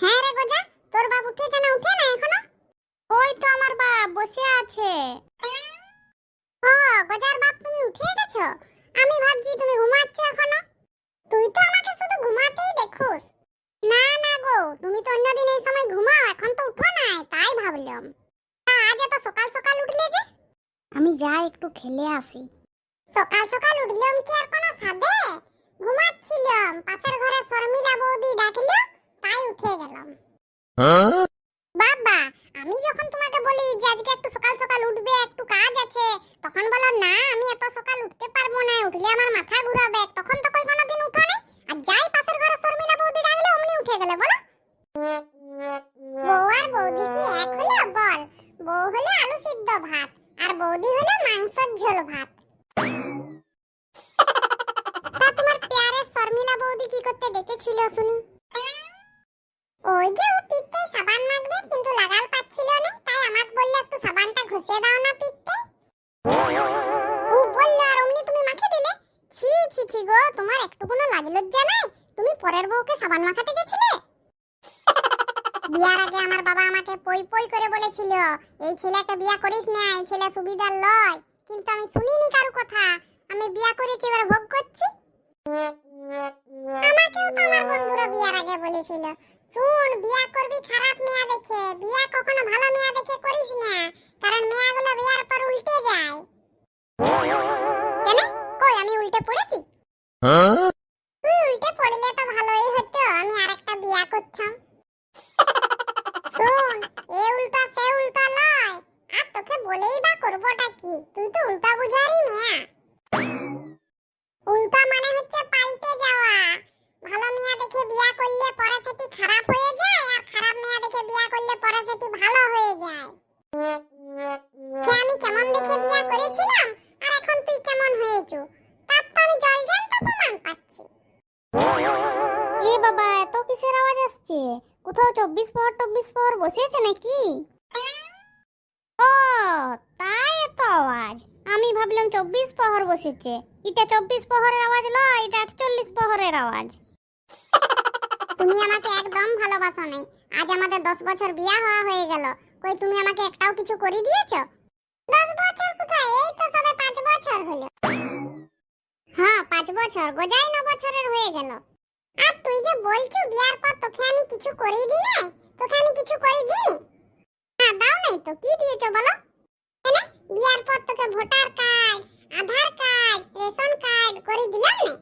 হ্যাঁ রে গোজা, তোর বাপ উঠেছে না উঠে না এখনো? ওই তো আমার বাপ বসে আছে। ও গোজার বাপ, তুমি উঠে গেছো? আমি ভাবছি তুমি ঘুমাচ্ছ এখনো। তুই তো আমাকে শুধু ঘুমাতেই দেখুস। না না গো, তুমি তো অন্যদিন এই সময় ঘুমাও, এখন তো উঠো না, তাই ভাবলাম। তা আজ এত সকাল সকাল উঠলে যে? আমি যাই একটু খেলে আসি। সকাল সকাল উঠলাম কি আর কোনো সাধে? ঘুমাচ্ছিলাম, পাশের ঘরে শর্মিলা বৌদি ডাকলো, তাই উঠে গেলাম। বাবা, আমি যখন তোমাকে বলি যে আজকে একটু সকাল সকাল উঠবে, একটু কাজ আছে, তখন বলো না আমি এত সকাল উঠতে পারবো না, উঠলে আমার মাথা ঘুরাবে। তখন তো কই কোনোদিন উঠো নাই। আর যাই পাশের ঘরে শর্মিলা বৌদি ডাকলে অমনি উঠে গেলে, বলো। বউ আর বৌদি কি এক হলো বল? বউ হলো আলু সিদ্ধ ভাত, আর বৌদি হলো মাংসের ঝোল ভাত। তা তোমার পেয়ারের শর্মিলা বৌদি কি করতে ডেকেছিল শুনি? ওই যে ও পিঠে সাবান মাখবে কিন্তু লাগাল পাচ্ছিল না, তাই আমাকে বললে একটু সাবানটা ঘষে দাও না পিঠে। ও বলল আর অমনি তুমি মাখে দিলে। ছি ছি ছি গো, তোমার একটু কোনো লাজ লজ্জা নাই? তুমি পরের বউকে সাবান মাখাতে গেছিলে? বিয়ার আগে আমার বাবা আমাকে পই পই করে বলেছিল এই ছেলেকে বিয়া করিস না, এই ছেলে সুবিধার লয়। কিন্তু আমি শুনিনি কারো কথা, আমি বিয়া করেছি, এবার ভোগ করছি। আমাকেও তো আমার বন্ধুরা বিয়ার আগে বলেছিল, শুন বিয়া করবি খারাপ মেয়া দেখে, বিয়া কখনো ভালো মেয়া দেখে করিস না, কারণ মেয়াগুলো বিয়ার পর উল্টে যায়। কেন? কই আমি উল্টে পড়েছি? তুই উল্টে পড়লে তো ভালোই হতো, আমি আরেকটা বিয়া করতাম। শুন, এ উল্টা সে উল্টা লয়, আর তোকে বলেই বা করবোটা কি? তুই তো উল্টা বুঝারি মেয়া। উল্টা মানে হচ্ছে পাল্টে যাওয়া। ভালো মেয়া দেখে বিয়া করলে পরে সেটি খারাপ হয়ে যায়, আর খারাপ মেয়া দেখে বিয়া করলে পরে সেটি ভালো হয়ে যায়। আমি কেমন দেখে বিয়া করেছিলাম আর এখন তুই কেমন হয়েছো, তার তো আমি জলজ্যান্ত প্রমাণ পাচ্ছি। এ বাবা, এত কিসের আওয়াজ আসছে? কোথাও 24 প্রহর বসেছে নাকি? ও তাই এত আওয়াজ। আমি ভাবলাম 24 প্রহর বসেছে। এটা 24 প্রহরের আওয়াজ লয়, এটা 48 প্রহরের আওয়াজ। তুমি আমাকে একদম ভালোবাসো নাই। আজ আমাদের 10 বছর বিয়া হয়ে গেল, কই তুমি আমাকে একটাও কিছু করে দিয়েছো? 10 বছর কোথায়, এই তো সবে 5 বছর হলো। হ্যাঁ 5 বছর, গোজাই 9 বছরের হয়ে গেল। আর তুই যে বলছো বিয়ার পর তোকে আমি কিছু করে দিই নাই, তোকে আমি কিছু করে দিই? হ্যাঁ দাও নাই তো, কি দিয়েছো বলো? কেন বিয়ার পর তোকে ভোটার কার্ড, আধার কার্ড, রেশন কার্ড করে দিলাম না?